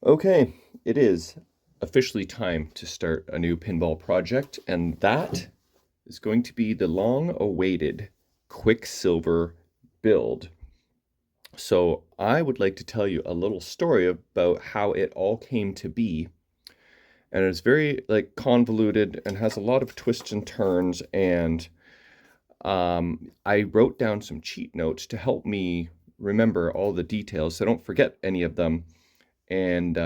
Okay, it is officially time to start a new pinball project, and that is going to be the long-awaited Quicksilver build. So I would like to tell you a little story about how it all came to be, and it's very convoluted and has a lot of twists and turns, and I wrote down some cheat notes to help me remember all the details so I don't forget any of them. And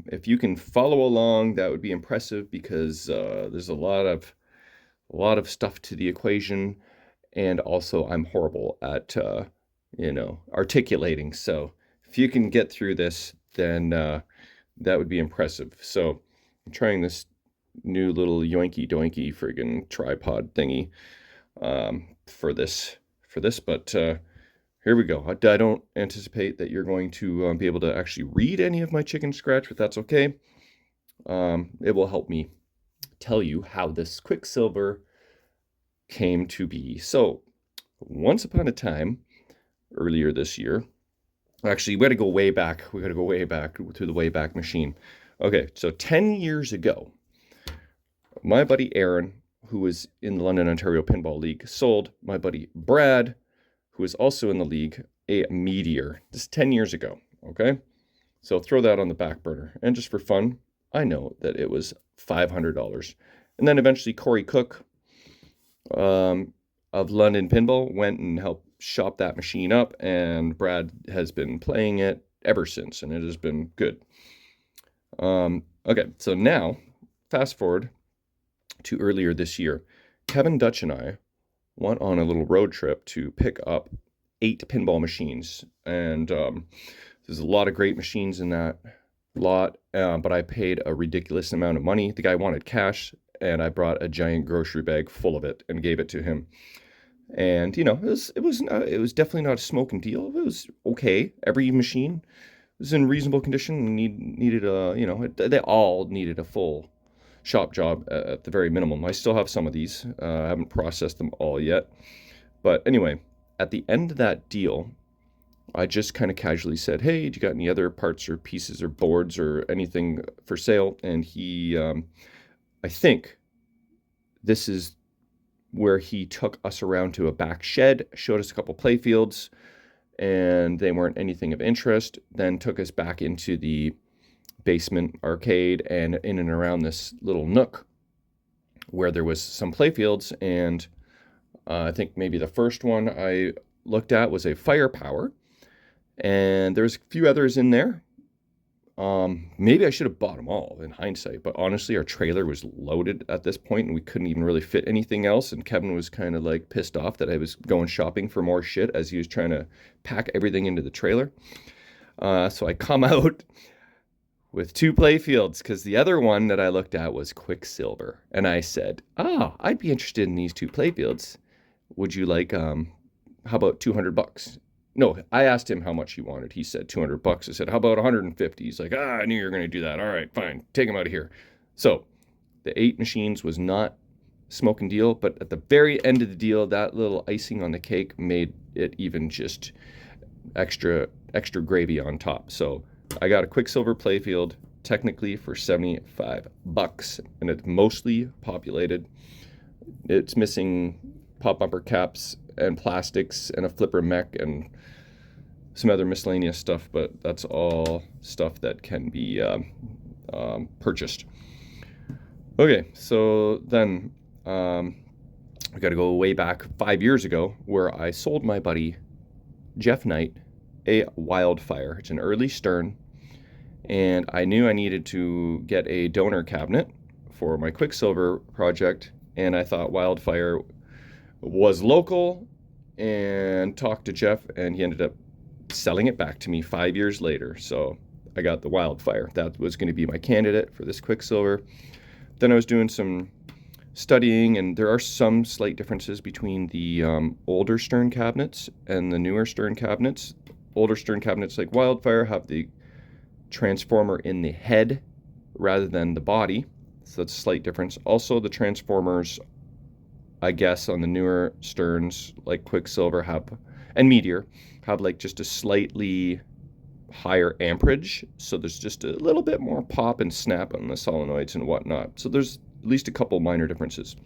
if you can follow along, that would be impressive because there's a lot of stuff to the equation, and also I'm horrible at articulating. So if you can get through this, then that would be impressive. So I'm trying this new little yoinky doinky friggin' tripod thingy for this, but here we go. I don't anticipate that you're going to be able to actually read any of my chicken scratch, but that's okay. It will help me tell you how this Quicksilver came to be. So, once upon a time, earlier this year, actually, we got to go way back. We got to go way back to the Wayback Machine. Okay, so 10 years ago, my buddy Aaron, who was in the London, Ontario Pinball League, sold my buddy Brad, who is also in the league, a Meteor. This is 10 years ago, okay? So throw that on the back burner. And just for fun, I know that it was $500. And then eventually Corey Cook of London Pinball went and helped shop that machine up, and Brad has been playing it ever since, and it has been good. Okay, so now, fast forward to earlier this year. Kevin Dutch and I went on a little road trip to pick up 8 pinball machines, and there's a lot of great machines in that lot, but I paid a ridiculous amount of money. The guy wanted cash, and I brought a giant grocery bag full of it and gave it to him. And it was definitely not a smoking deal. It was okay. Every machine was in reasonable condition and needed they all needed a full shop job at the very minimum. I still have some of these. I haven't processed them all yet. But anyway, at the end of that deal, I just kind of casually said, "Hey, do you got any other parts or pieces or boards or anything for sale?" And he, I think this is where he took us around to a back shed, showed us a couple play fields, and they weren't anything of interest. Then took us back into the basement arcade and in and around this little nook where there was some play fields. And I think maybe the first one I looked at was a Firepower, and there's a few others in there. Maybe I should have bought them all in hindsight, but honestly, our trailer was loaded at this point and we couldn't even really fit anything else. And Kevin was kind of like pissed off that I was going shopping for more shit as he was trying to pack everything into the trailer. So I come out with 2 play fields because the other one that I looked at was Quicksilver. And I said, I'd be interested in these 2 play fields. Would you like, how about $200? No, I asked him how much he wanted. He said $200. I said, how about 150? He's like, I knew you were going to do that. All right, fine. Take him out of here. So the 8 machines was not smoking deal, but at the very end of the deal, that little icing on the cake made it even just extra gravy on top. So I got a Quicksilver playfield technically for $75, and it's mostly populated. It's missing pop bumper caps and plastics and a flipper mech and some other miscellaneous stuff, but that's all stuff that can be purchased. Okay, so then I got to go way back 5 years ago where I sold my buddy Jeff Knight a Wildfire. It's an early Stern, and I knew I needed to get a donor cabinet for my Quicksilver project, and I thought Wildfire was local, and talked to Jeff, and he ended up selling it back to me 5 years later. So I got the Wildfire. That was going to be my candidate for this Quicksilver. Then I was doing some studying, and there are some slight differences between the older Stern cabinets and the newer Stern cabinets. Older Stern cabinets like Wildfire have the transformer in the head rather than the body, so that's a slight difference. Also, the transformers, I guess, on the newer Sterns like Quicksilver have, and Meteor, have like just a slightly higher amperage, so there's just a little bit more pop and snap on the solenoids and whatnot. So there's at least a couple minor differences.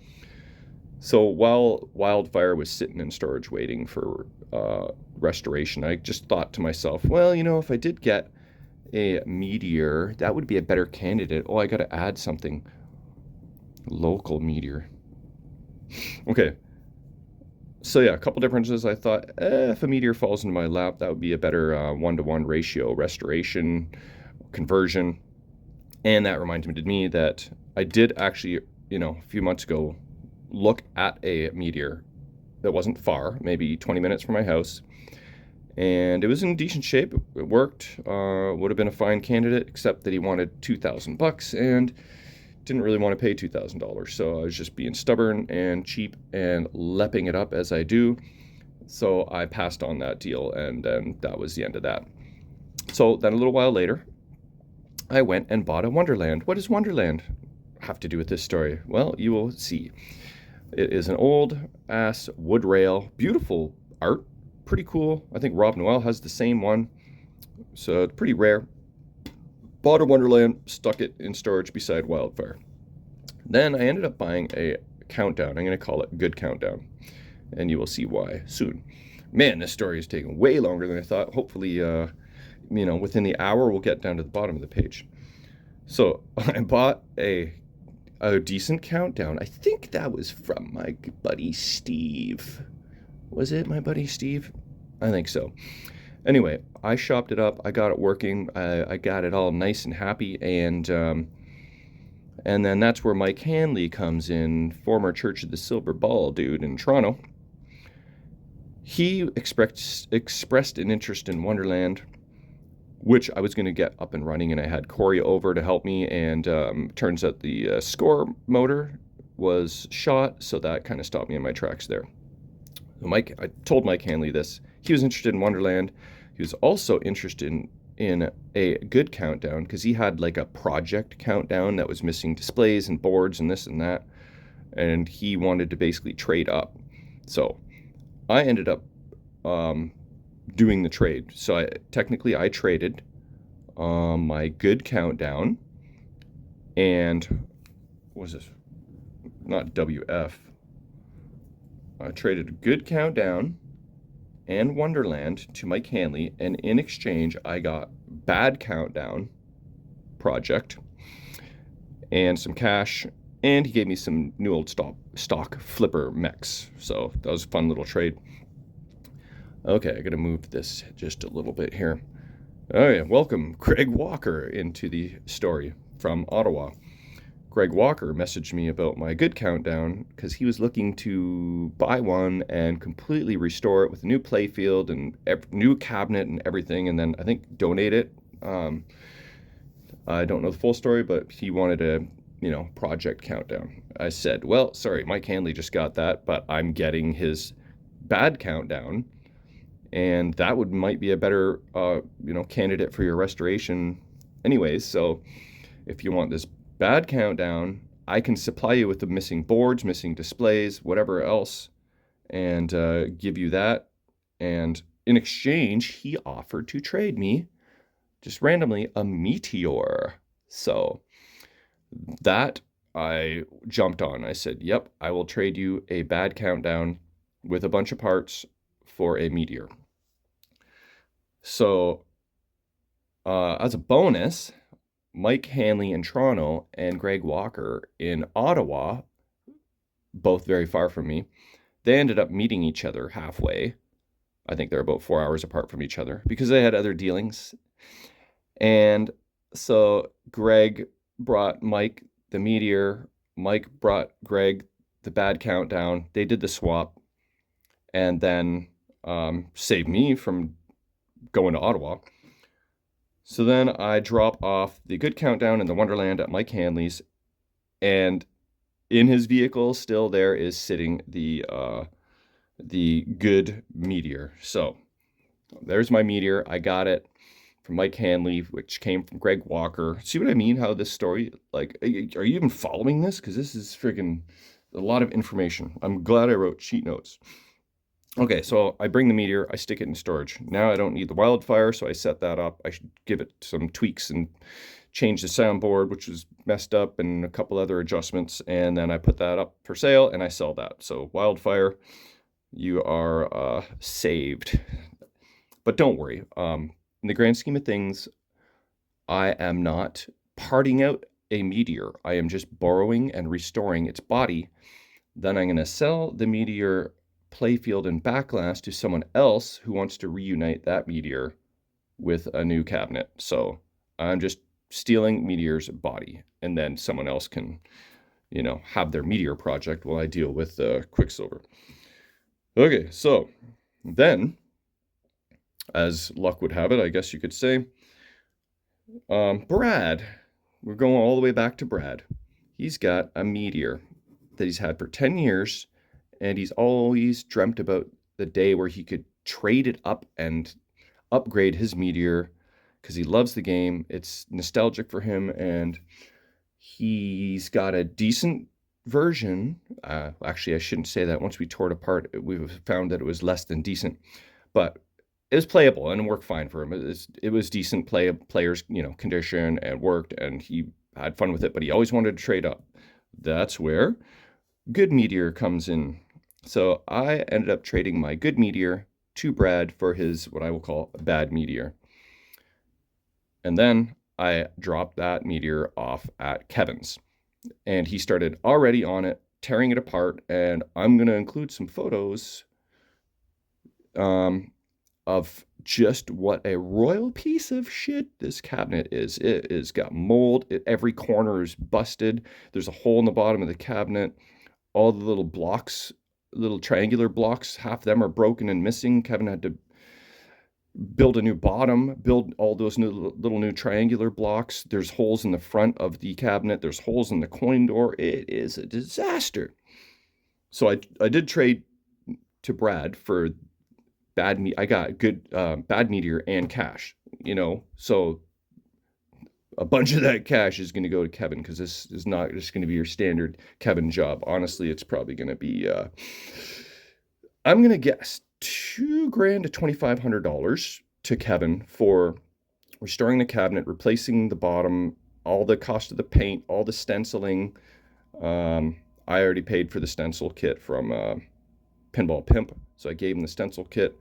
So while Wildfire was sitting in storage waiting for restoration, I just thought to myself, well, if I did get a Meteor, that would be a better candidate. Oh, I got to add something. Local Meteor. Okay. So yeah, a couple differences. I thought, if a Meteor falls into my lap, that would be a better 1-to-1 ratio restoration, conversion. And that reminded me that I did actually, a few months ago, look at a Meteor that wasn't far, maybe 20 minutes from my house. And it was in decent shape. It worked. Would have been a fine candidate, except that he wanted $2,000 and didn't really want to pay $2,000. So I was just being stubborn and cheap and lepping it up as I do. So I passed on that deal, and then that was the end of that. So then a little while later, I went and bought a Wonderland. What does Wonderland have to do with this story? Well, you will see. It is an old ass wood rail, beautiful art, pretty cool. I think Rob Noel has the same one, so it's pretty rare. Bought a Wonderland, stuck it in storage beside Wildfire. Then I ended up buying a Countdown. I'm going to call it Good Countdown, and you will see why soon. Man, this story is taking way longer than I thought. Hopefully, within the hour, we'll get down to the bottom of the page. So I bought a decent Countdown. I think that was from my buddy Steve. Was it my buddy Steve? I think so. Anyway, I shopped it up. I got it working. I got it all nice and happy, and then that's where Mike Hanley comes in, former Church of the Silver Ball dude in Toronto. He expressed an interest in Wonderland, which I was going to get up and running, and I had Corey over to help me, and turns out the score motor was shot, so that kind of stopped me in my tracks there. I told Mike Hanley this. He was interested in Wonderland. He was also interested in a Good Countdown, because he had like a project Countdown that was missing displays and boards and this and that, and he wanted to basically trade up. So I ended up doing the trade. So I traded my Good Countdown and what was this? Not WF. I traded a Good Countdown and Wonderland to Mike Hanley, and in exchange I got Bad Countdown project and some cash, and he gave me some new old stock flipper mechs. So that was a fun little trade. Okay, I gotta move this just a little bit here. Oh yeah, welcome Greg Walker into the story from Ottawa. Greg Walker messaged me about my Good Countdown because he was looking to buy one and completely restore it with a new playfield and new cabinet and everything, and then I think donate it. I don't know the full story, but he wanted a project Countdown. I said, well, sorry, Mike Hanley just got that, but I'm getting his Bad Countdown, and that might be a better candidate for your restoration anyways. So if you want this Bad Countdown, I can supply you with the missing boards, missing displays, whatever else, and give you that. And in exchange, he offered to trade me, just randomly, a Meteor. So that I jumped on. I said, yep, I will trade you a Bad Countdown with a bunch of parts for a Meteor. So as a bonus, Mike Hanley in Toronto and Greg Walker in Ottawa, both very far from me, they ended up meeting each other halfway. I think they're about 4 hours apart from each other because they had other dealings. And so Greg brought Mike the Meteor. Mike brought Greg the Bad Countdown. They did the swap, and then saved me from going to Ottawa. So then I drop off the Good Countdown and the Wonderland at Mike Hanley's, and in his vehicle still there is sitting the Good Meteor. So there's my Meteor. I got it from Mike Hanley, which came from Greg Walker. See what I mean? How this story, like, are you even following this? Because this is freaking a lot of information. I'm glad I wrote sheet notes. Okay, so I bring the Meteor, I stick it in storage. Now I don't need the Wildfire, so I set that up. I should give it some tweaks and change the soundboard, which was messed up, and a couple other adjustments, and then I put that up for sale and I sell that. So Wildfire, you are saved. But don't worry. In the grand scheme of things, I am not parting out a Meteor. I am just borrowing and restoring its body. Then I'm going to sell the Meteor playfield and backlash to someone else who wants to reunite that Meteor with a new cabinet. So I'm just stealing Meteor's body, and then someone else can, have their Meteor project while I deal with Quicksilver. Okay, so then, as luck would have it, I guess you could say, Brad, we're going all the way back to Brad. He's got a Meteor that he's had for 10 years, and he's always dreamt about the day where he could trade it up and upgrade his Meteor because he loves the game. It's nostalgic for him, and he's got a decent version. Actually, I shouldn't say that. Once we tore it apart, we found that it was less than decent, but it was playable and it worked fine for him. It was decent player's condition, and worked, and he had fun with it. But he always wanted to trade up. That's where Good Meteor comes in. So I ended up trading my Good Meteor to Brad for his, what I will call, Bad Meteor. And then I dropped that Meteor off at Kevin's, and he started already on it, tearing it apart. And I'm going to include some photos of just what a royal piece of shit this cabinet is. It has got mold. Every corner is busted. There's a hole in the bottom of the cabinet. All the little blocks, little triangular blocks, half of them are broken and missing. Kevin had to build a new bottom, build all those little new triangular blocks. There's holes in the front of the cabinet. There's holes in the coin door. It is a disaster. So I did trade to Brad for I got good Bad Meteor and cash, so a bunch of that cash is going to go to Kevin, because this is not just going to be your standard Kevin job. Honestly, it's probably going to be, I'm going to guess $2,000 to $2,500 to Kevin for restoring the cabinet, replacing the bottom, all the cost of the paint, all the stenciling. I already paid for the stencil kit from Pinball Pimp, so I gave him the stencil kit.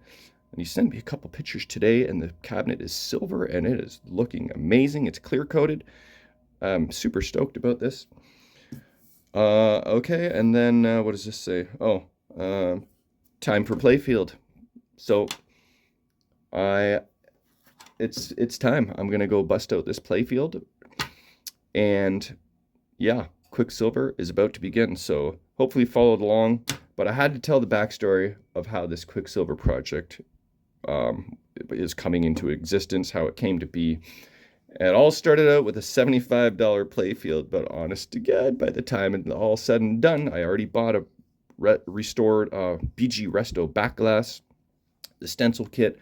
And he sent me a couple pictures today, and the cabinet is silver, and it is looking amazing. It's clear coated. I'm super stoked about this. Okay, and then what does this say? Oh, time for playfield. So it's time. I'm gonna go bust out this playfield, and yeah, Quicksilver is about to begin. So hopefully followed along. But I had to tell the backstory of how this Quicksilver project is coming into existence, how it came to be. It all started out with a $75 playfield, but honest to God, by the time it's all said and done, I already bought a restored BG Resto back glass, the stencil kit,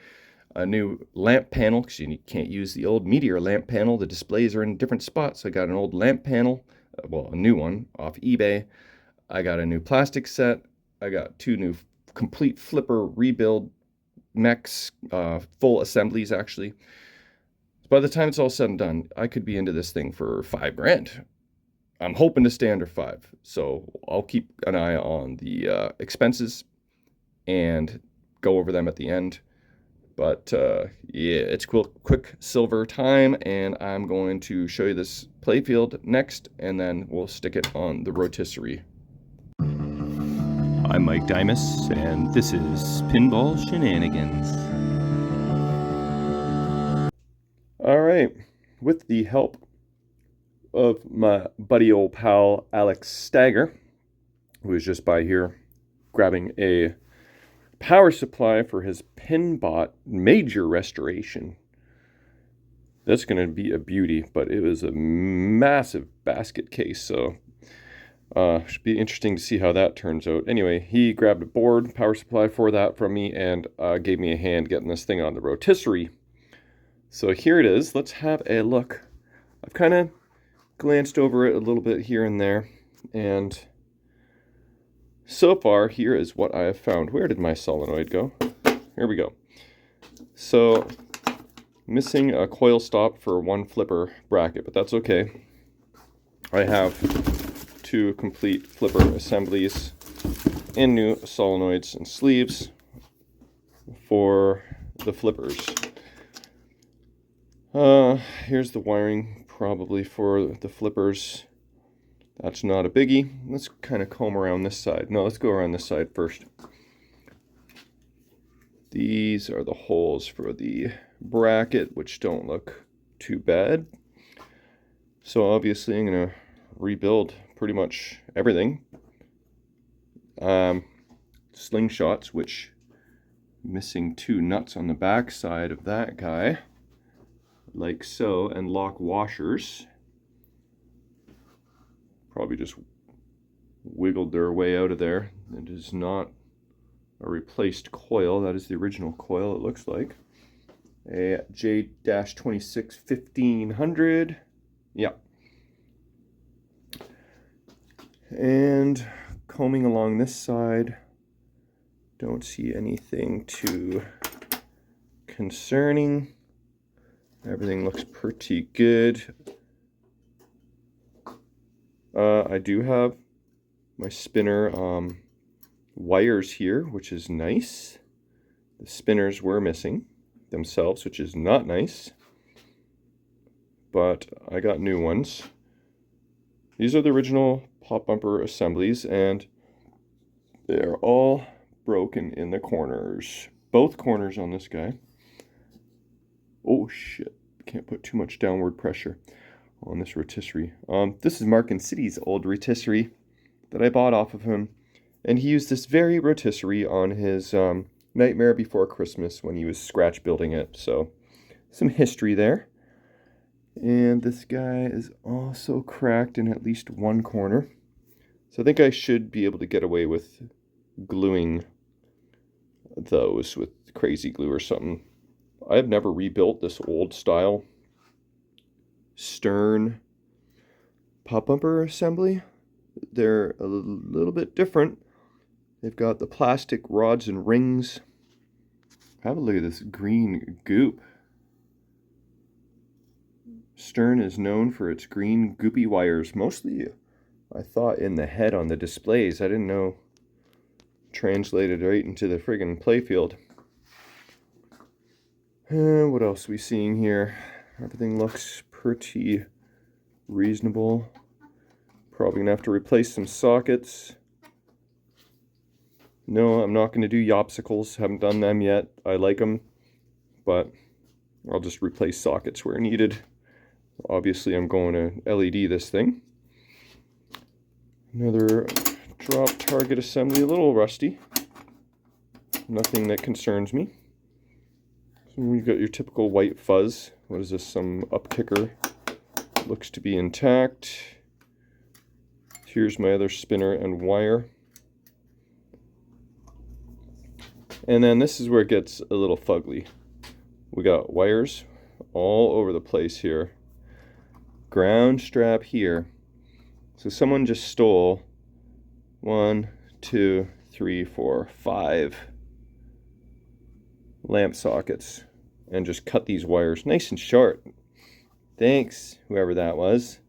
a new lamp panel, because you can't use the old Meteor lamp panel. The displays are in different spots. So I got an old lamp panel, a new one off eBay. I got a new plastic set. I got 2 new complete flipper rebuild mechs, full assemblies actually. By the time it's all said and done, I could be into this thing for $5,000. I'm hoping to stay under 5, so I'll keep an eye on the expenses and go over them at the end. But yeah, it's Quicksilver time, and I'm going to show you this playfield next, and then we'll stick it on the rotisserie. I'm Mike Dimas, and this is Pinball Shenanigans. All right, with the help of my buddy old pal Alex Stagger, who was just by here grabbing a power supply for his Pinbot major restoration. That's going to be a beauty, but it was a massive basket case, so should be interesting to see how that turns out. Anyway, he grabbed a board, power supply for that from me, and gave me a hand getting this thing on the rotisserie. So here it is. Let's have a look. I've kind of glanced over it a little bit here and there, and So far, here is what I have found. Where did my solenoid go? Here we go. So, missing a coil stop for one flipper bracket, but that's okay. I have 2 complete flipper assemblies and new solenoids and sleeves for the flippers. Here's the wiring probably for the flippers. That's not a biggie. Let's kind of comb around this side. No, let's go around this side first. These are the holes for the bracket, which don't look too bad. So obviously I'm going to rebuild pretty much everything. Slingshots, which missing 2 nuts on the back side of that guy, like so, and lock washers. Probably just wiggled their way out of there. It is not a replaced coil. That is the original coil, it looks like. A J-26 1500. Yeah. And combing along this side, don't see anything too concerning. Everything looks pretty good. I do have my spinner wires here, which is nice. The spinners were missing themselves, which is not nice. But I got new ones. These are the original pop bumper assemblies, and they're all broken in the corners. Both corners on this guy. Oh shit, can't put too much downward pressure on this rotisserie. This is Mark and City's old rotisserie that I bought off of him, and he used this very rotisserie on his Nightmare Before Christmas when he was scratch building it. So some history there. And this guy is also cracked in at least one corner. So I think I should be able to get away with gluing those with crazy glue or something. I have never rebuilt this old style stern pop bumper assembly. They're a little bit different. They've got the plastic rods and rings. Have a look at this green goop. Stern is known for its green goopy wires. Mostly, I thought, in the head on the displays. I didn't know translated right into the friggin' playfield. What else are we seeing here? Everything looks pretty reasonable. Probably gonna have to replace some sockets. No, I'm not gonna do yopsicles. Haven't done them yet. I like them, but I'll just replace sockets where needed. Obviously, I'm going to LED this thing. Another drop target assembly, a little rusty. Nothing that concerns me. So you've got your typical white fuzz. What is this? Some upkicker. Looks to be intact. Here's my other spinner and wire. And then this is where it gets a little fugly. We got wires all over the place here. Ground strap here. So someone just stole 1, 2, 3, 4, 5 lamp sockets and just cut these wires nice and short. Thanks, whoever that was.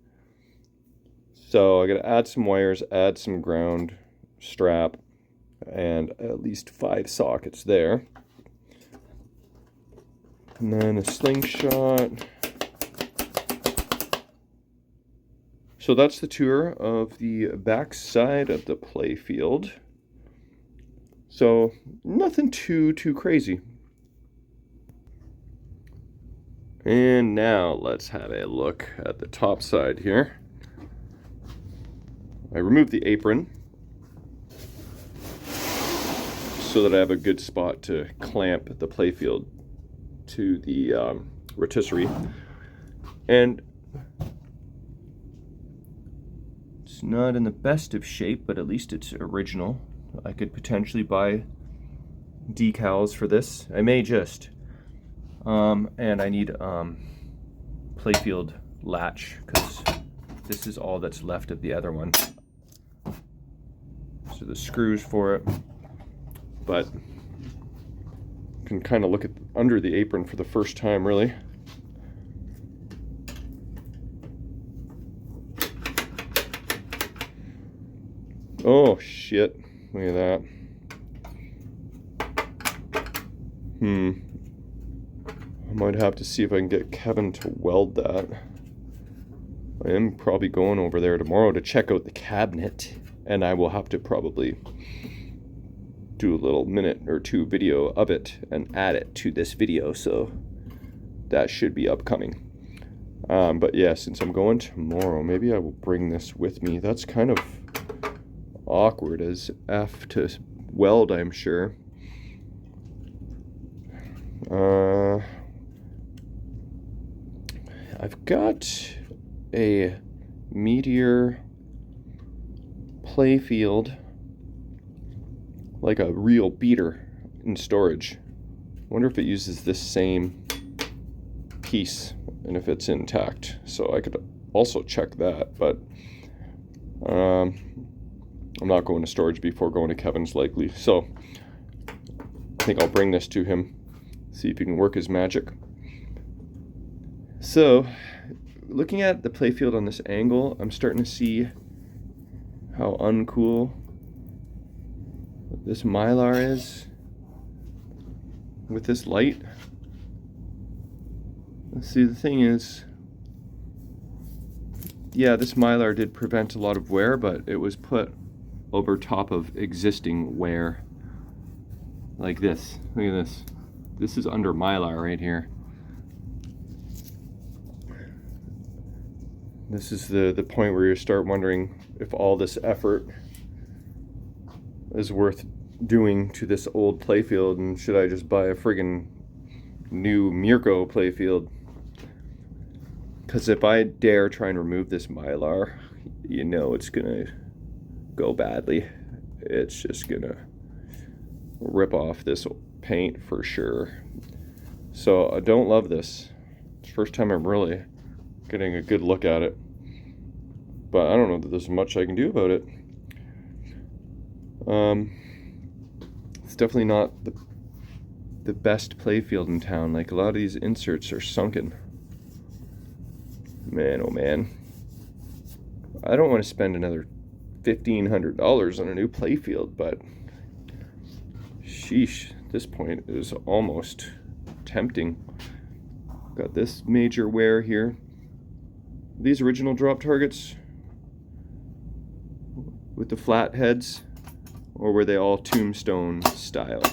So I gotta add some wires, add some ground strap, and at least 5 sockets there. And then a slingshot. So that's the tour of the back side of the playfield. So nothing too crazy. And now let's have a look at the top side here. I removed the apron so that I have a good spot to clamp the playfield to the rotisserie. And it's not in the best of shape, but at least it's original. I could potentially buy decals for this. I may just. And I need playfield latch, because this is all that's left of the other one. These are the screws for it. But you can kind of look at under the apron for the first time, really. Oh shit, look at that. I might have to see if I can get Kevin to weld that. I am probably going over there tomorrow to check out the cabinet, and I will have to probably do a little minute or two video of it and add it to this video, so that should be upcoming. But yeah, since I'm going tomorrow, maybe I will bring this with me. That's kind of awkward as F to weld, I'm sure. I've got a Meteor playfield, like a real beater, in storage. Wonder if it uses this same piece and if it's intact. So I could also check that, but I'm not going to storage before going to Kevin's likely. So I think I'll bring this to him, see if he can work his magic. So looking at the playfield on this angle, I'm starting to see how uncool this Mylar is with this light. Let's see, the thing is, yeah, this Mylar did prevent a lot of wear, but it was put over top of existing wear like this. Look at this. This is under Mylar right here. This is the point where you start wondering if all this effort is worth doing to this old playfield, and should I just buy a friggin' new Mirko playfield? Because if I dare try and remove this Mylar, you know it's gonna go badly. It's just gonna rip off this paint for sure. So I don't love this. It's the first time I'm really getting a good look at it, but I don't know that there's much I can do about it. It's definitely not the best playfield in town. Like, a lot of these inserts are sunken. Man, oh man, I don't want to spend another $1,500 on a new playfield, but sheesh, this point is almost tempting. Got this major wear here. These original drop targets with the flat heads, or were they all tombstone style,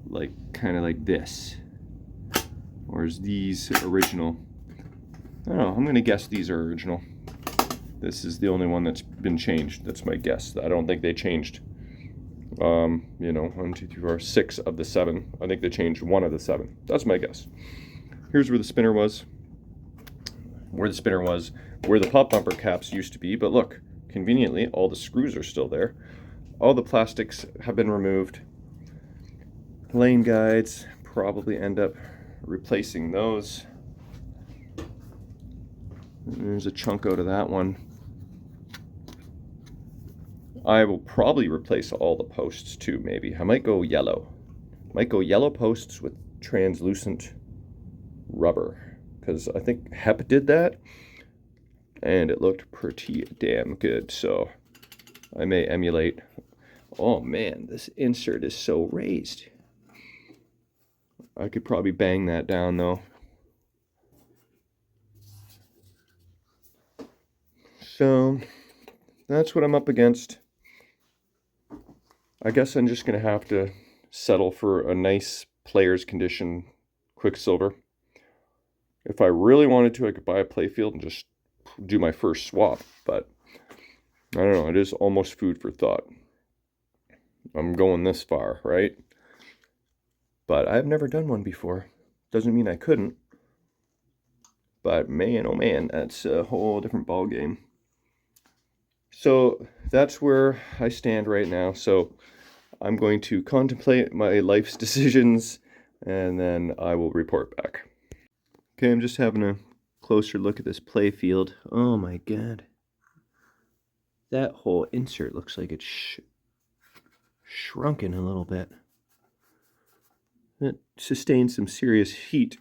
like kind of like this, or is these original? I don't know, I'm gonna guess these are original. This is the only one that's been changed. That's my guess. I don't think they changed you know, 1, 2, 3, 4, 6 of the 7. I think they changed 1 of the 7. That's my guess. Here's where the spinner was. Where the pop bumper caps used to be, but look, conveniently, all the screws are still there. All the plastics have been removed. Lane guides, probably end up replacing those. There's a chunk out of that one. I will probably replace all the posts too, maybe. I might go yellow. Might go yellow posts with translucent rubber, because I think Hep did that, and it looked pretty damn good, so I may emulate. Oh man, this insert is so raised. I could probably bang that down though. So that's what I'm up against. I guess I'm just gonna have to settle for a nice player's condition Quicksilver. If I really wanted to, I could buy a playfield and just do my first swap, but I don't know, it is almost food for thought. I'm going this far, right? But I've never done one before. Doesn't mean I couldn't. But man, oh man, that's a whole different ball game. So that's where I stand right now. So I'm going to contemplate my life's decisions, and then I will report back. Okay, I'm just having a closer look at this playfield. Oh my god. that whole insert looks like it's shrunken a little bit. It sustains some serious heat.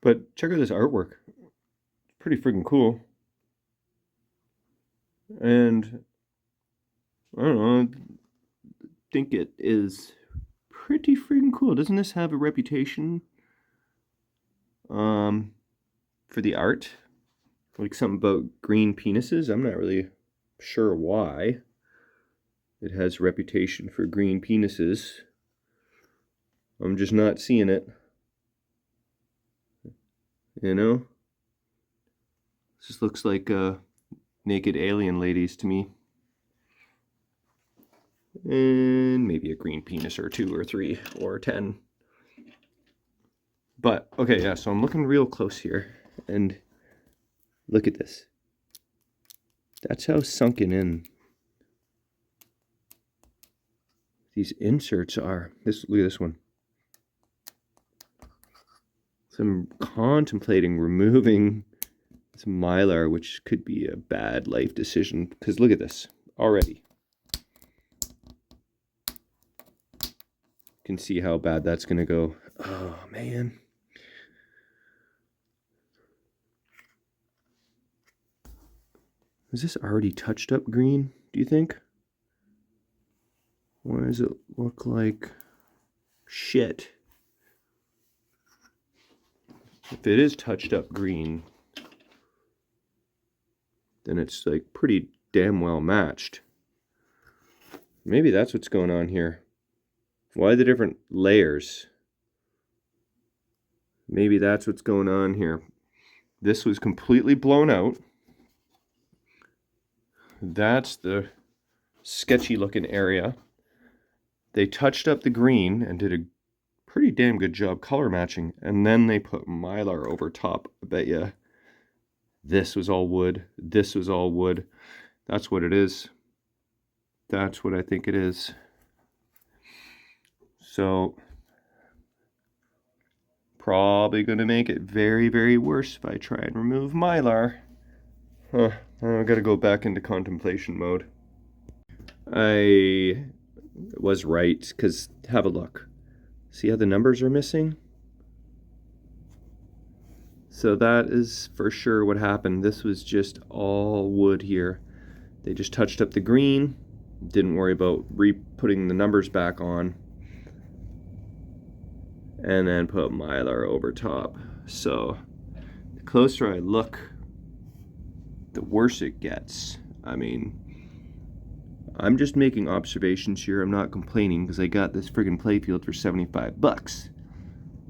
But check out this artwork. It's pretty freaking cool. And I don't know, I think it is pretty freaking cool. Doesn't this have a reputation for the art? Like something about green penises? I'm not really sure why it has a reputation for green penises. I'm just not seeing it. You know? This just looks like naked alien ladies to me. And maybe a green penis or 2 or 3 or 10. But, okay, yeah, so I'm looking real close here. And look at this. That's how sunken in these inserts are. Look at this one. So I'm contemplating removing some mylar, which could be a bad life decision. Because look at this already. You can see how bad that's going to go. Oh, man. Is this already touched up green, do you think? Why does it look like shit? If it is touched up green, then it's like pretty damn well matched. Maybe that's what's going on here. Why the different layers? Maybe that's what's going on here. This was completely blown out. That's the sketchy looking area. They touched up the green and did a pretty damn good job color matching. And then they put mylar over top. I bet you this was all wood. This was all wood. That's what it is. That's what I think it is. So, probably going to make it very, very worse if I try and remove mylar. Huh, I gotta go back into contemplation mode. I was right, because have a look. See how the numbers are missing? So that is for sure what happened. This was just all wood here. They just touched up the green, didn't worry about re-putting the numbers back on, and then put mylar over top. So the closer I look, the worse it gets. I mean, I'm just making observations here. I'm not complaining because I got this friggin' playfield for 75 bucks.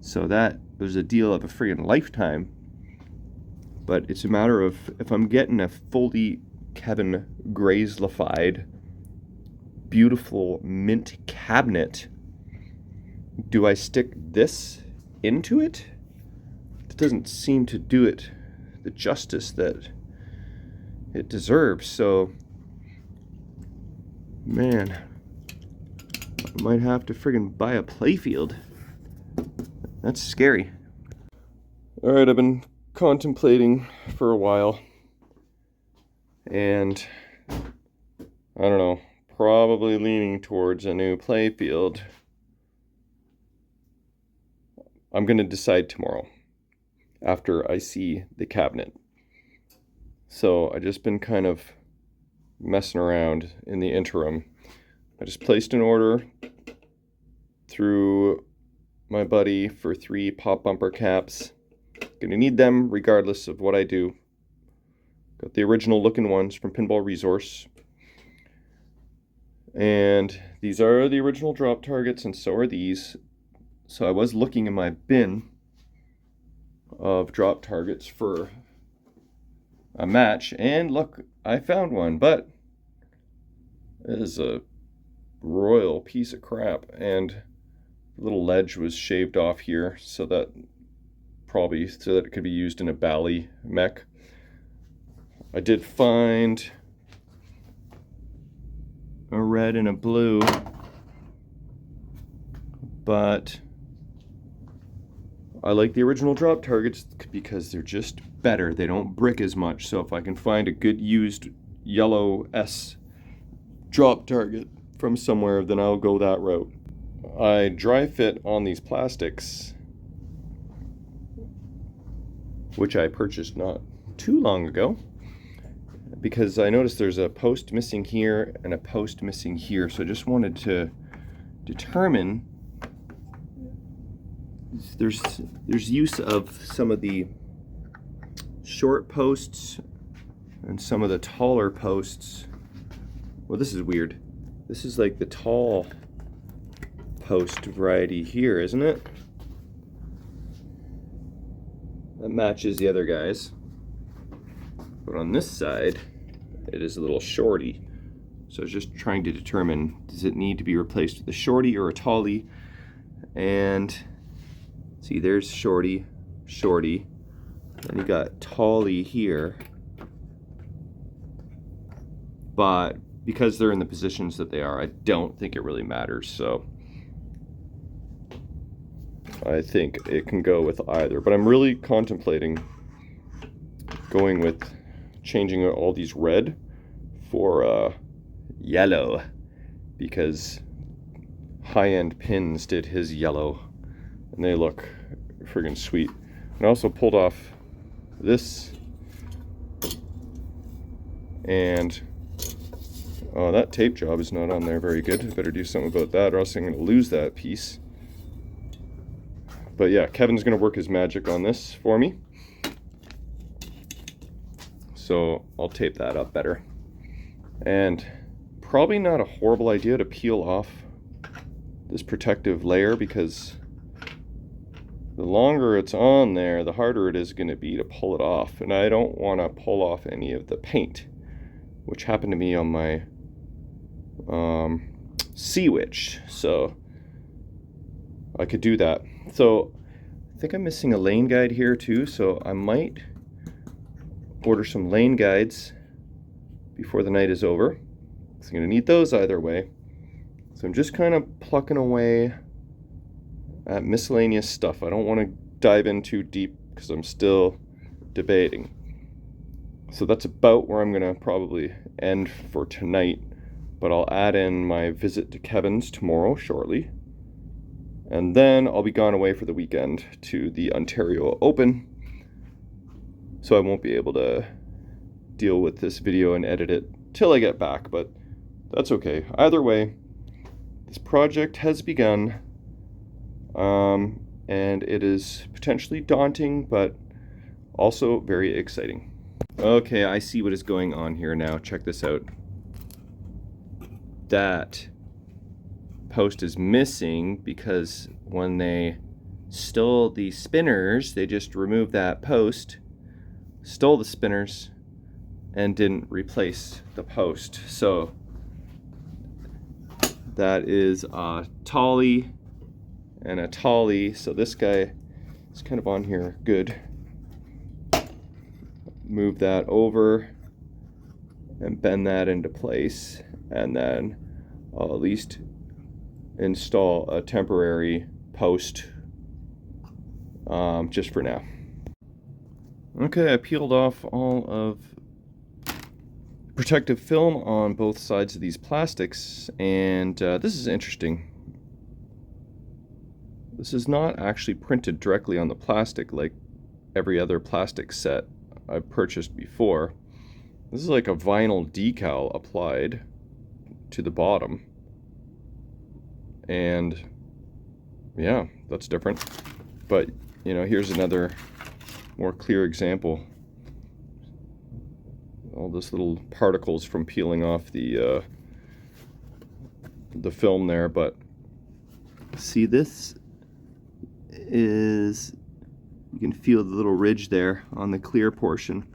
So that was a deal of a friggin' lifetime. But it's a matter of if I'm getting a fully Kevin Graisleyfied, beautiful mint cabinet, do I stick this into it? It doesn't seem to do it the justice that it deserves. So, man, I might have to friggin' buy a playfield. That's scary. Alright, I've been contemplating for a while. And, I don't know, probably leaning towards a new playfield. I'm going to decide tomorrow after I see the cabinet. So I just been kind of messing around in the interim. I just placed an order through my buddy for 3 pop bumper caps. Gonna need them regardless of what I do. Got the original looking ones from Pinball Resource. And these are the original drop targets, and so are these. So I was looking in my bin of drop targets for a match, and look, I found one, but it is a royal piece of crap, and the little ledge was shaved off here so that it could be used in a bally mech. I did find a red and a blue, but I like the original drop targets because they're just better. They don't brick as much. So if I can find a good used yellow S drop target from somewhere, then I'll go that route. I dry fit on these plastics, which I purchased not too long ago, because I noticed there's a post missing here and a post missing here, so I just wanted to determine there's use of some of the short posts and some of the taller posts. Well, this is weird. This is like the tall post variety here, isn't it? That matches the other guys. But on this side, it is a little shorty. So I was just trying to determine, does it need to be replaced with a shorty or a tallie? And see, there's shorty, shorty. Then you got tallie here. But because they're in the positions that they are, I don't think it really matters. So I think it can go with either. But I'm really contemplating going with changing all these red for yellow, because high-end pins did his yellow and they look friggin' sweet. And I also pulled off this, and oh, that tape job is not on there very good. I better do something about that, or else I'm going to lose that piece. But yeah, Kevin's going to work his magic on this for me, so I'll tape that up better. And probably not a horrible idea to peel off this protective layer, because the longer it's on there, the harder it is going to be to pull it off. And I don't want to pull off any of the paint, which happened to me on my Sea Witch. So I could do that. So I think I'm missing a lane guide here too, so I might order some lane guides before the night is over. So I'm going to need those either way. So I'm just kind of plucking away at miscellaneous stuff. I don't want to dive in too deep because I'm still debating. So that's about where I'm going to probably end for tonight. But I'll add in my visit to Kevin's tomorrow shortly. And then I'll be gone away for the weekend to the Ontario Open. So I won't be able to deal with this video and edit it till I get back, but that's okay. Either way, this project has begun, and it is potentially daunting, but also very exciting. Okay, I see what is going on here now. Check this out. That post is missing because when they stole the spinners, they just removed that post, stole the spinners, and didn't replace the post. So that is a tallie and a tallie. So this guy is kind of on here good. Move that over and bend that into place, and then I'll at least install a temporary post just for now. Okay, I peeled off all of protective film on both sides of these plastics, and this is interesting. This is not actually printed directly on the plastic like every other plastic set I've purchased before. This is like a vinyl decal applied to the bottom. And yeah, that's different. But, you know, here's another more clear example. All this little particles from peeling off the film there, but see, this is, you can feel the little ridge there on the clear portion.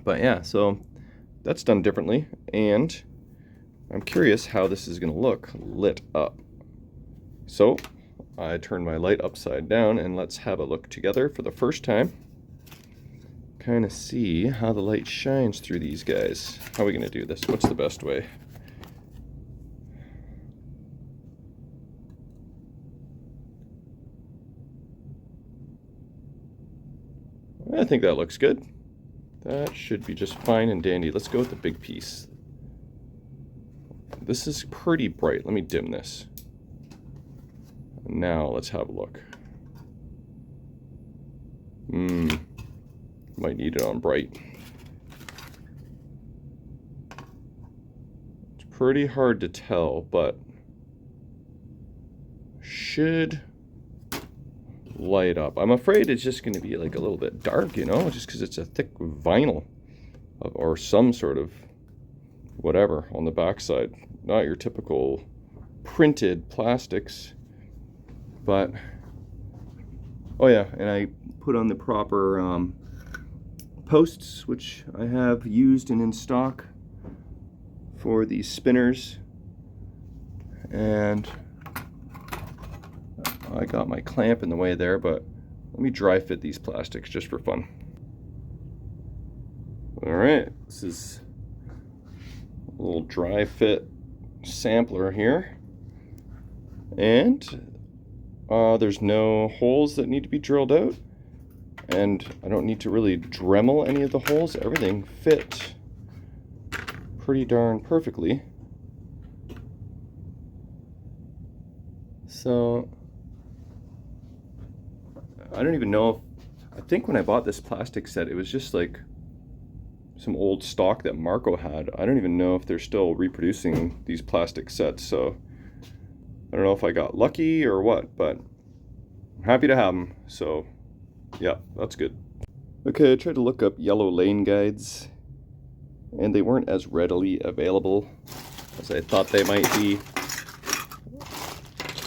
But yeah, so that's done differently, and I'm curious how this is going to look lit up. So I turn my light upside down and let's have a look together for the first time. Kind of see how the light shines through these guys. How are we going to do this? What's the best way? I think that looks good. That should be just fine and dandy. Let's go with the big piece. This is pretty bright. Let me dim this. Now let's have a look. Might need it on bright. It's pretty hard to tell, but should light up. I'm afraid it's just going to be like a little bit dark, you know, just because it's a thick vinyl or some sort of whatever on the backside. Not your typical printed plastics, but oh yeah, and I put on the proper posts, which I have used and in stock for these spinners, and I got my clamp in the way there, but let me dry fit these plastics just for fun. All right, this is a little dry fit sampler here, and there's no holes that need to be drilled out, and I don't need to really Dremel any of the holes. Everything fit pretty darn perfectly. So I don't even know if, I think when I bought this plastic set, it was just like some old stock that Marco had. I don't even know if they're still reproducing these plastic sets, so I don't know if I got lucky or what, but I'm happy to have them, so yeah, that's good. Okay, I tried to look up yellow lane guides, and they weren't as readily available as I thought they might be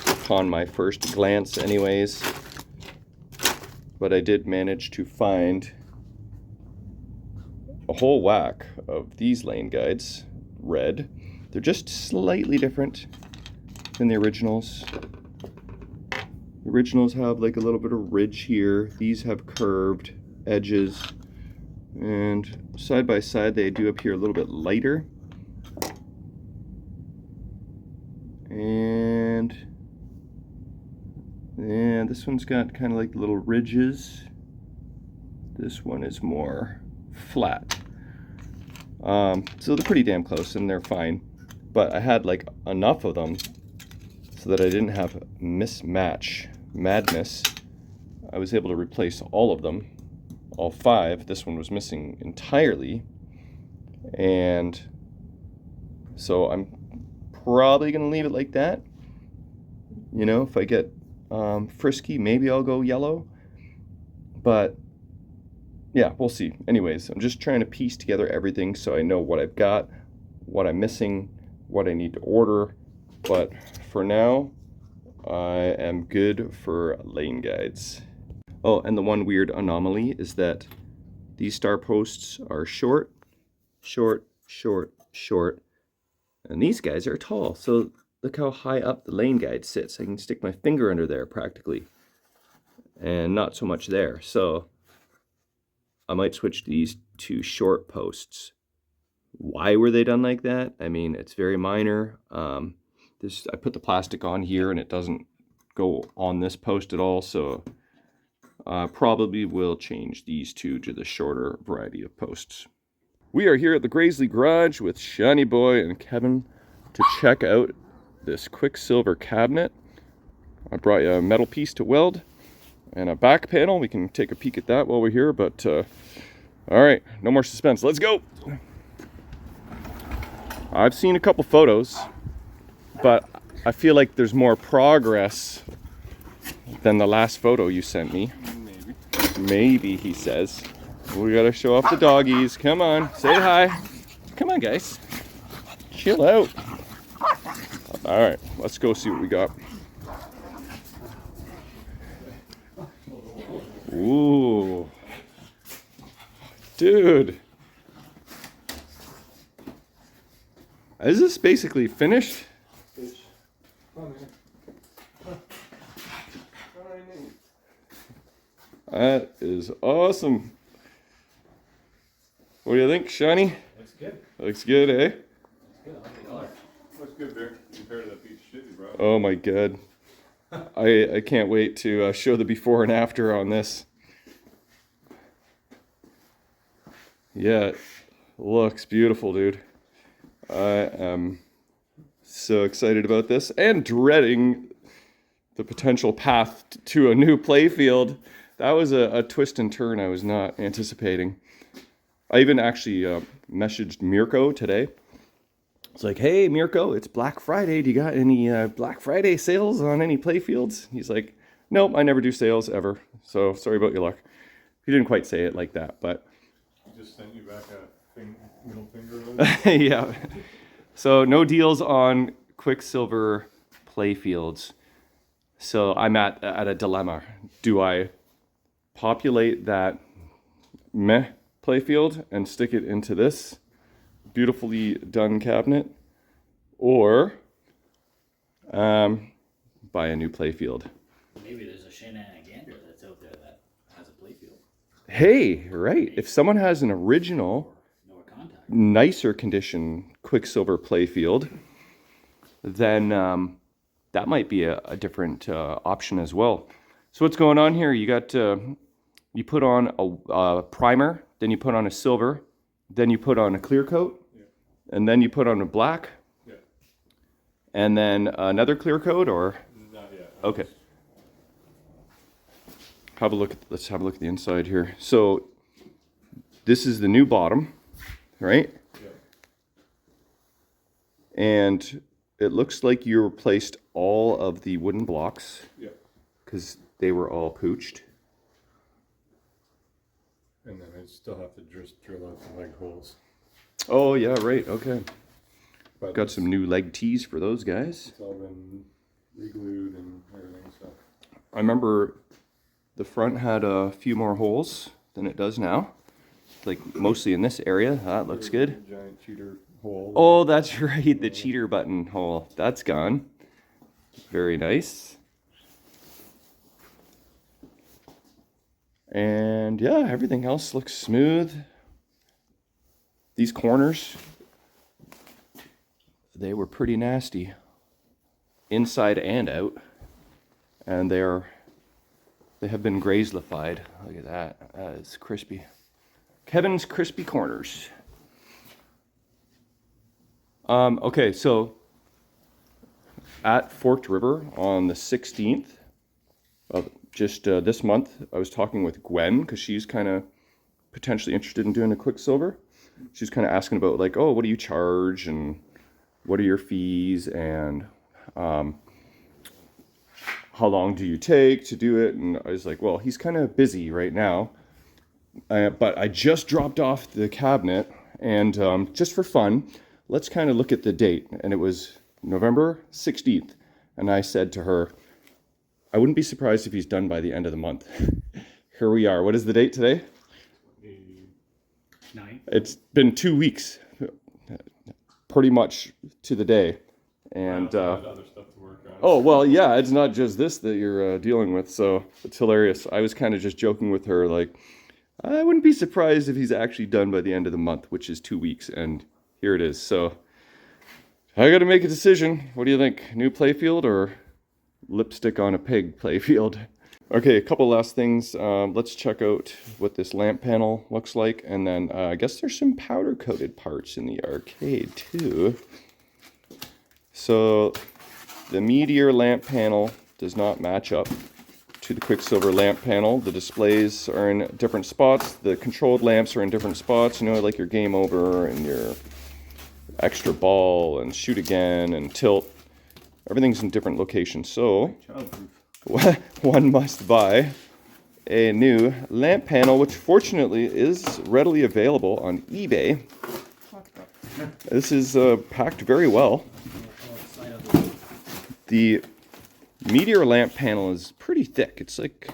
upon my first glance anyways. But I did manage to find a whole whack of these lane guides, red. They're just slightly different than the originals. The originals have like a little bit of ridge here. These have curved edges. And side by side they do appear a little bit lighter. And this one's got kind of like little ridges. This one is more flat. So they're pretty damn close and they're fine. But I had like enough of them so that I didn't have mismatch madness. I was able to replace all of them, all 5. This one was missing entirely. And so I'm probably gonna leave it like that. You know, if I get frisky, maybe I'll go yellow, but yeah, we'll see. Anyways, I'm just trying to piece together everything so I know what I've got, what I'm missing, what I need to order, but for now I am good for lane guides. Oh, and the one weird anomaly is that these star posts are short, short, short, short, and these guys are tall. So look how high up the lane guide sits. I can stick my finger under there practically, and not so much there. So I might switch these to short posts. Why were they done like that? I mean, it's very minor. I put the plastic on here and it doesn't go on this post at all. So probably will change these two to the shorter variety of posts. We are here at the Graisley Garage with Shiny Boy and Kevin to check out this Quicksilver cabinet. I brought you a metal piece to weld and a back panel. We can take a peek at that while we're here, but all right, no more suspense. Let's go. I've seen a couple photos, but I feel like there's more progress than the last photo you sent me. Maybe, he says. We gotta show off the doggies. Come on, say hi. Come on, guys. Chill out. All right, let's go see what we got. Ooh. Dude. Is this basically finished? That is awesome. What do you think, Shiny? Looks good. Looks good, eh? Looks good. I like the color. Looks good, Bear, compared to that piece of shit you brought. Oh my god. I can't wait to show the before and after on this. Yeah, looks beautiful, dude. I am so excited about this and dreading the potential path to a new playfield. That was a twist and turn I was not anticipating. I even actually messaged Mirko today. It's like, hey, Mirko, it's Black Friday. Do you got any Black Friday sales on any playfields? He's like, nope, I never do sales ever. So sorry about your luck. He didn't quite say it like that, but He just sent you back a middle finger. yeah. So no deals on Quicksilver playfields. So I'm at a dilemma. Do I populate that meh playfield and stick it into this beautifully done cabinet, or buy a new playfield? Maybe there's a Shenanigans that's out there that has a playfield. Hey, right. If someone has an original, No contact. nicer condition Quicksilver playfield, then that might be a different option as well. So what's going on here? You got you put on a primer, then you put on a silver, then you put on a clear coat, and then you put on a black, and then another clear coat, or Not yet. okay. Have a look. Let's have a look at the inside here. So this is the new bottom, right? And it looks like you replaced all of the wooden blocks because they were all pooched. And then I still have to just drill out the leg holes. Oh yeah, right. Okay. But Got some new leg tees for those guys. It's all been re-glued and everything, so. I remember the front had a few more holes than it does now. Like mostly in this area. That looks good. Giant cheater hole. Oh, that's right. The cheater button hole. That's gone. Very nice. And yeah, everything else looks smooth. These corners, they were pretty nasty, inside and out. And they have been grazelified. Look at that. That is crispy. Kevin's crispy corners. Okay, so at Forked River on the 16th of just this month, I was talking with Gwen because she's kind of potentially interested in doing a Quicksilver. She's kind of asking about like, oh, what do you charge and what are your fees and how long do you take to do it? And I was like, well, he's kind of busy right now, but I just dropped off the cabinet and just for fun, let's kind of look at the date. And it was November 16th. And I said to her, I wouldn't be surprised if he's done by the end of the month. Here we are. What is the date today? 9. It's been 2 weeks, pretty much to the day. And Other stuff to work on. oh, well, yeah, it's not just this that you're dealing with. So it's hilarious. I was kind of just joking with her, like, I wouldn't be surprised if he's actually done by the end of the month, which is 2 weeks. And here it is. So I got to make a decision. What do you think? New playfield or lipstick on a pig playfield? Okay, a couple last things. Let's check out what this lamp panel looks like. And then I guess there's some powder coated parts in the arcade too. So the Meteor lamp panel does not match up to the Quicksilver lamp panel. The displays are in different spots. The controlled lamps are in different spots. You know, like your game over and your extra ball and shoot again and tilt. Everything's in different locations. So one must buy a new lamp panel, which fortunately is readily available on eBay. This is packed very well. The Meteor lamp panel is pretty thick. It's like,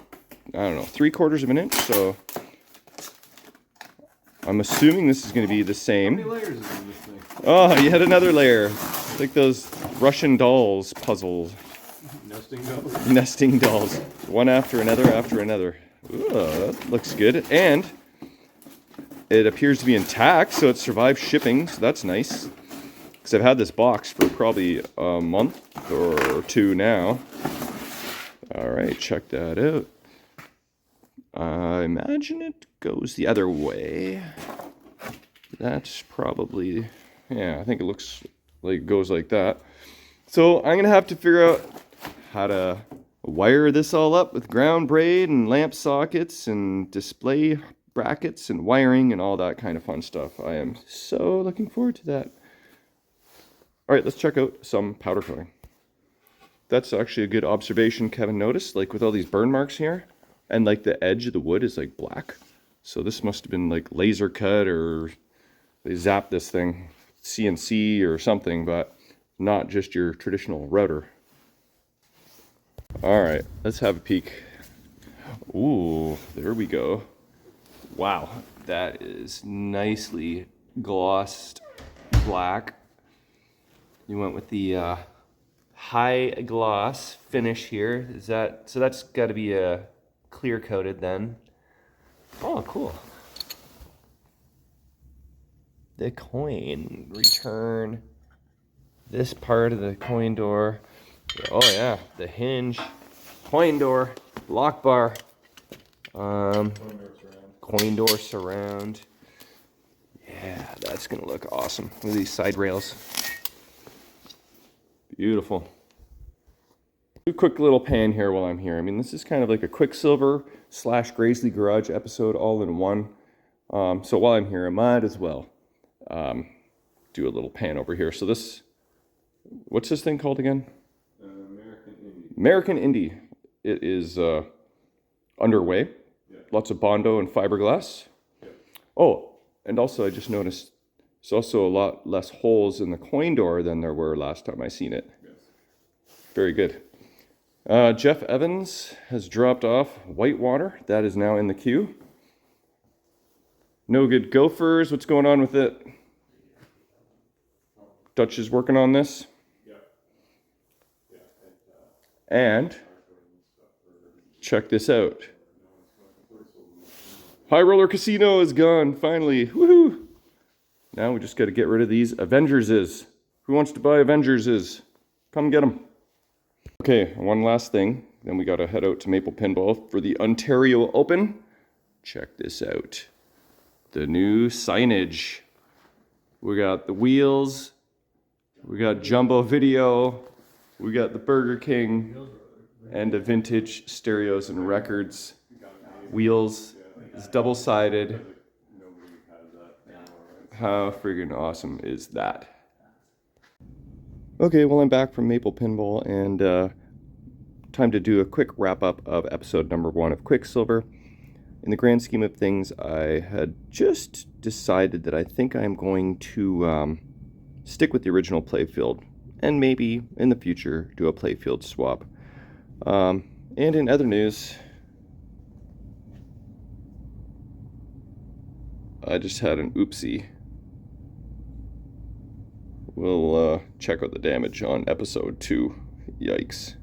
I don't know, 3/4 of an inch. So I'm assuming this is going to be the same. How many layers is in this thing? Oh, yet another layer. It's like those Russian dolls puzzles. Nesting dolls? Nesting dolls. One after another after another. Ooh, that looks good. And it appears to be intact, so it survived shipping, so that's nice. Because I've had this box for probably a month or two now. All right, check that out. I imagine it goes the other way. that's probably, yeah, I think it looks like it goes like that. So I'm gonna have to figure out how to wire this all up with ground braid and lamp sockets and display brackets and wiring and all that kind of fun stuff. I am so looking forward to that. All right, let's check out some powder coating. That's actually a good observation Kevin noticed, like with all these burn marks here, and like the edge of the wood is like black. So this must have been like laser cut, or they zapped this thing, CNC or something, but not just your traditional router. All right, let's have a peek. Ooh, there we go. Wow, that is nicely glossed black. You went with the high gloss finish here. Is that, so that's got to be a clear coated then. Oh, cool. The coin return. This part of the coin door. Oh yeah, the hinge, coin door, lock bar, coin door surround. Yeah, that's gonna look awesome. Look at these side rails. Beautiful. Do a quick little pan here while I'm here. I mean, this is kind of like a Quicksilver / Graisley Garage episode all in one. So while I'm here, I might as well do a little pan over here. So this, what's this thing called again? American Indie. It is underway. Yeah. Lots of Bondo and fiberglass. Yeah. Oh, and also I just noticed there's also a lot less holes in the coin door than there were last time I seen it. Yes. Very good. Jeff Evans has dropped off Whitewater. That is now in the queue. No Good Gophers. What's going on with it? Dutch is working on this. And check this out. High Roller Casino is gone, finally. Woohoo! Now we just got to get rid of these Avengerses. Who wants to buy Avengerses? Come get them. Okay, one last thing. Then we got to head out to Maple Pinball for the Ontario Open. Check this out. The new signage. We got the wheels. We got Jumbo Video. We got the Burger King and the vintage stereos and records. Wheels is double-sided. How friggin' awesome is that? Okay, well, I'm back from Maple Pinball, and time to do a quick wrap-up of episode number 1 of Quicksilver. In the grand scheme of things, I had just decided that I think I'm going to stick with the original playfield, and maybe in the future do a playfield swap. And in other news, I just had an oopsie. We'll check out the damage on episode 2. Yikes.